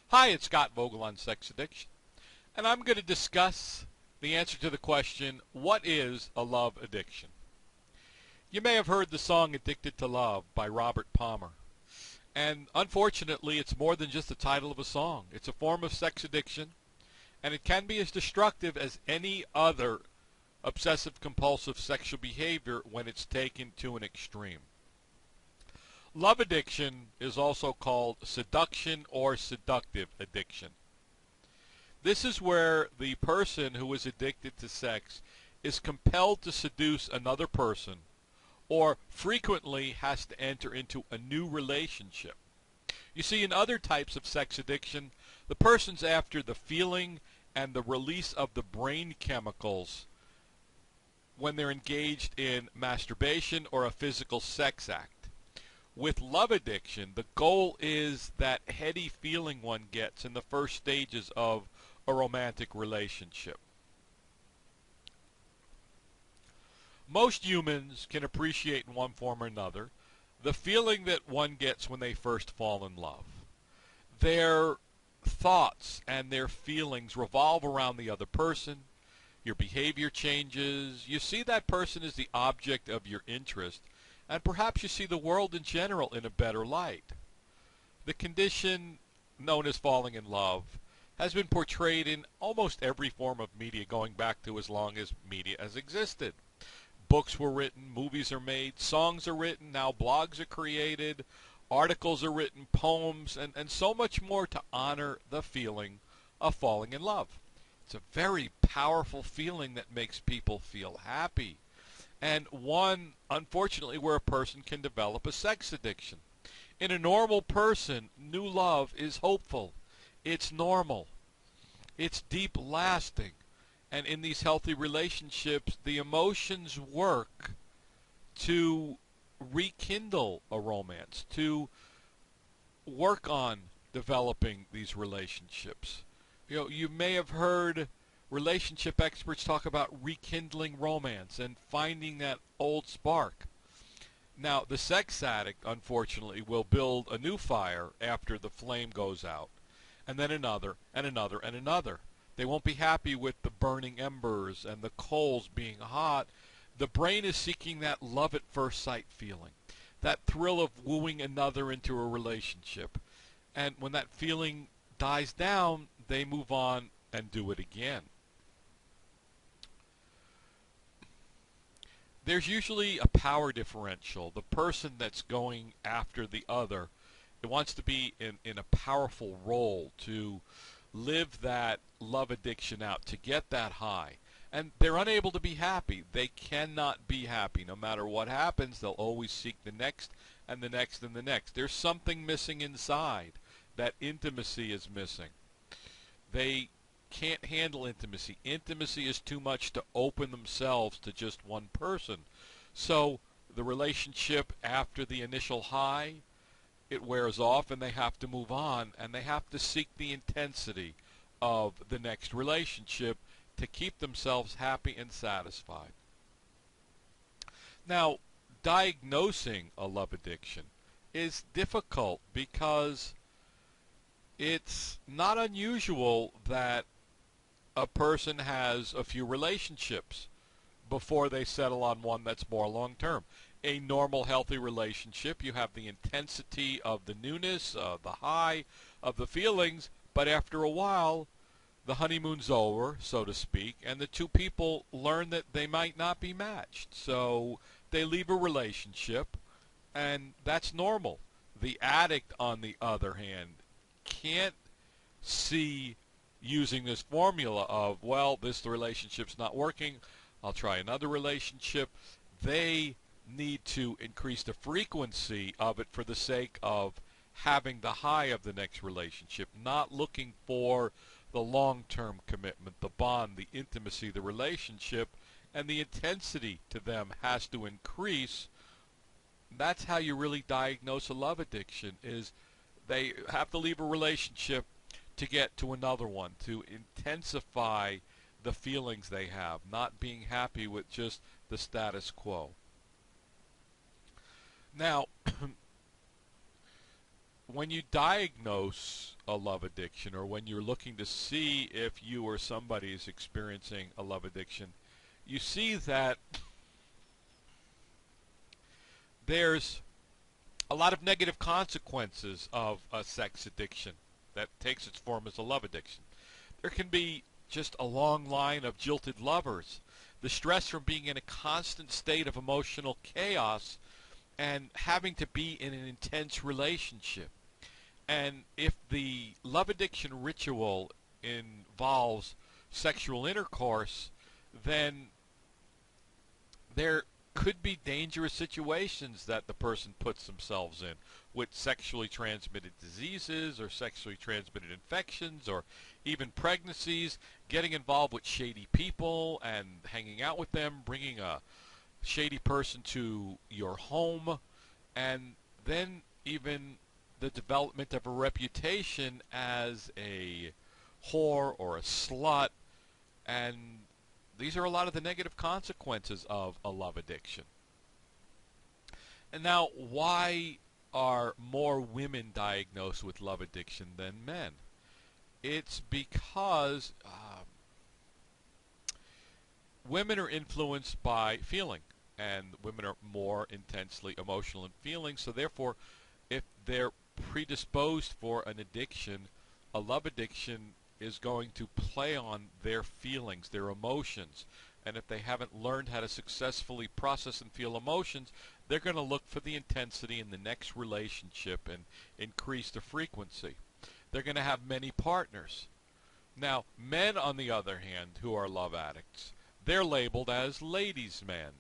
Hi, it's Scott Vogel on sex addiction, and I'm going to discuss the answer to the question, what is a love addiction? You may have heard the song Addicted to Love by Robert Palmer. And unfortunately, it's more than just the title of a song. It's a form of sex addiction, and it can be as destructive as any other obsessive compulsive sexual behavior when it's taken to an extreme. Love addiction is also called seduction or seductive addiction. This is where the person who is addicted to sex is compelled to seduce another person or frequently has to enter into a new relationship. You see, in other types of sex addiction, the person's after the feeling and the release of the brain chemicals when they're engaged in masturbation or a physical sex act. With love addiction, the goal is that heady feeling one gets in the first stages of a romantic relationship. Most humans can appreciate in one form or another the feeling that one gets when they first fall in love. Their thoughts and their feelings revolve around the other person. Your behavior changes. You see that person as the object of your interest, and perhaps you see the world in general in a better light. The condition known as falling in love has been portrayed in almost every form of media going back to as long as media has existed. Books were written, movies are made, songs are written, now blogs are created, articles are written, poems, and so much more to honor the feeling of falling in love. It's a very powerful feeling that makes people feel happy, and one, unfortunately, where a person can develop a sex addiction. In a normal person, new love is hopeful. It's normal. It's deep lasting. And in these healthy relationships, the emotions work to rekindle a romance, to work on developing these relationships. You may have heard relationship experts talk about rekindling romance and finding that old spark. Now, the sex addict, unfortunately, will build a new fire after the flame goes out, and then another, and another, and another. They won't be happy with the burning embers and the coals being hot. The brain is seeking that love at first sight feeling, that thrill of wooing another into a relationship. And when that feeling dies down, they move on and do it again. There's usually a power differential. The person that's going after the other, it wants to be in a powerful role to live that love addiction out, to get that high. And they're unable to be happy. They cannot be happy. No matter what happens, they'll always seek the next and the next and the next. There's something missing inside. That intimacy is missing. They can't handle intimacy. Intimacy is too much to open themselves to just one person. So the relationship after the initial high, it wears off and they have to move on, and they have to seek the intensity of the next relationship to keep themselves happy and satisfied. Now, diagnosing a love addiction is difficult because it's not unusual that a person has a few relationships before they settle on one that's more long-term. A normal, healthy relationship, you have the intensity of the newness, the high of the feelings, but after a while, the honeymoon's over, so to speak, and the two people learn that they might not be matched. So they leave a relationship, and that's normal. The addict, on the other hand, can't see using this formula of, well, this relationship's not working, I'll try another relationship. They need to increase the frequency of it for the sake of having the high of the next relationship, not looking for the long-term commitment, the bond, the intimacy, the relationship, and the intensity to them has to increase. That's how you really diagnose a love addiction, is they have to leave a relationship to get to another one, to intensify the feelings they have, not being happy with just the status quo. Now, when you diagnose a love addiction, or when you're looking to see if you or somebody is experiencing a love addiction, you see that there's a lot of negative consequences of a sex addiction that takes its form as a love addiction. There can be just a long line of jilted lovers, the stress from being in a constant state of emotional chaos and having to be in an intense relationship. And if the love addiction ritual involves sexual intercourse, then there could be dangerous situations that the person puts themselves in with sexually transmitted diseases or sexually transmitted infections or even pregnancies, getting involved with shady people and hanging out with them, bringing a shady person to your home, and then even the development of a reputation as a whore or a slut. And these are a lot of the negative consequences of a love addiction. And now, why are more women diagnosed with love addiction than men? It's because women are influenced by feeling, and women are more intensely emotional in feeling, so therefore, if they're predisposed for an addiction, a love addiction is going to play on their feelings, their emotions. And if they haven't learned how to successfully process and feel emotions, they're going to look for the intensity in the next relationship and increase the frequency. They're going to have many partners. Now, men, on the other hand, who are love addicts, they're labeled as ladies' men,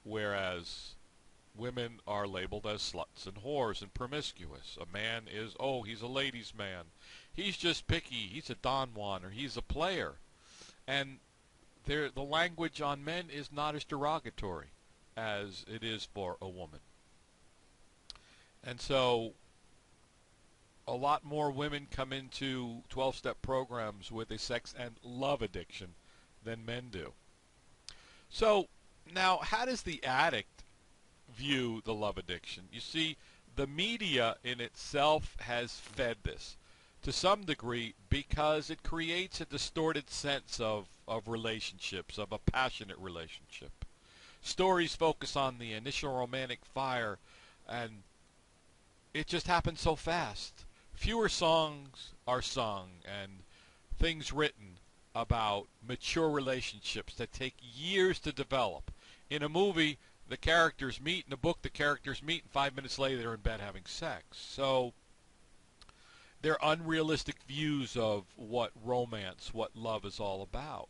whereas women are labeled as sluts and whores and promiscuous. A man is, oh, he's a ladies' man. He's just picky. He's a Don Juan, or he's a player. And the language on men is not as derogatory as it is for a woman. And so a lot more women come into 12-step programs with a sex and love addiction than men do. So now, how does the addict view the love addiction? You see, the media in itself has fed this to some degree because it creates a distorted sense of relationships, of a passionate relationship. Stories focus on the initial romantic fire, and it just happens so fast. Fewer songs are sung and things written about mature relationships that take years to develop. In a movie, the characters meet. In a book, the characters meet, and 5 minutes later they're in bed having sex. So they're unrealistic views of what romance, what love is all about.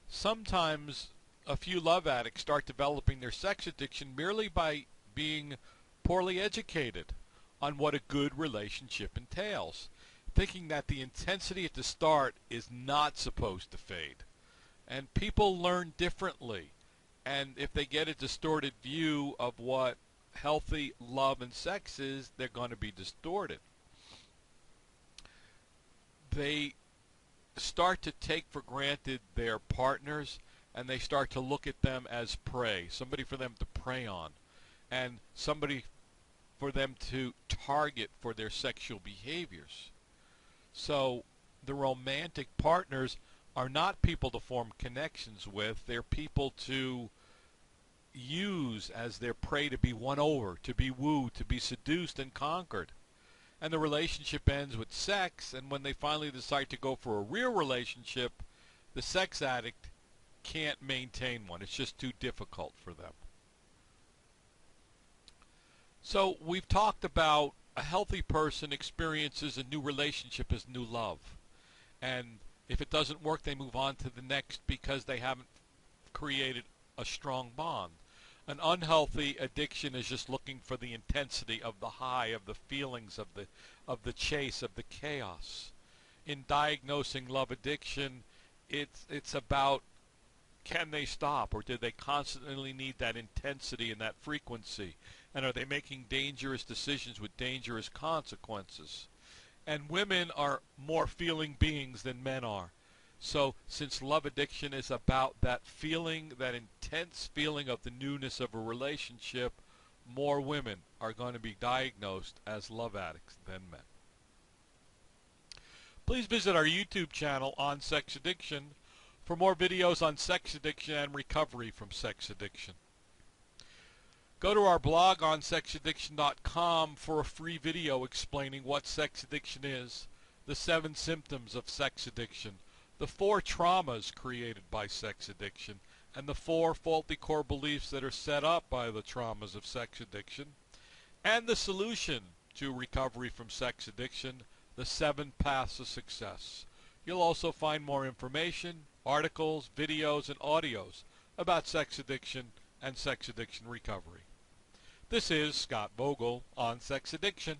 Sometimes a few love addicts start developing their sex addiction merely by being poorly educated on what a good relationship entails, thinking that the intensity at the start is not supposed to fade. And people learn differently. And if they get a distorted view of what healthy love and sex is, they're going to be distorted. They start to take for granted their partners, and they start to look at them as prey, somebody for them to prey on, and somebody for them to target for their sexual behaviors. So the romantic partners are not people to form connections with. They're people to use as their prey, to be won over, to be wooed, to be seduced and conquered. And the relationship ends with sex, and when they finally decide to go for a real relationship, the sex addict can't maintain one. It's just too difficult for them. So we've talked about a healthy person experiences a new relationship as new love. And if it doesn't work, they move on to the next because they haven't created a strong bond. An unhealthy addiction is just looking for the intensity of the high, of the feelings, of the chase, of the chaos. In diagnosing love addiction, it's about, can they stop, or do they constantly need that intensity and that frequency? And are they making dangerous decisions with dangerous consequences? And women are more feeling beings than men are. So since love addiction is about that feeling, that intense feeling of the newness of a relationship, more women are going to be diagnosed as love addicts than men. Please visit our YouTube channel on sex addiction for more videos on sex addiction and recovery from sex addiction. Go to our blog on sexaddiction.com for a free video explaining what sex addiction is, the 7 symptoms of sex addiction, the 4 traumas created by sex addiction, and the 4 faulty core beliefs that are set up by the traumas of sex addiction, and the solution to recovery from sex addiction, the 7 paths of success. You'll also find more information, articles, videos, and audios about sex addiction and sex addiction recovery. This is Scott Vogel on sex addiction.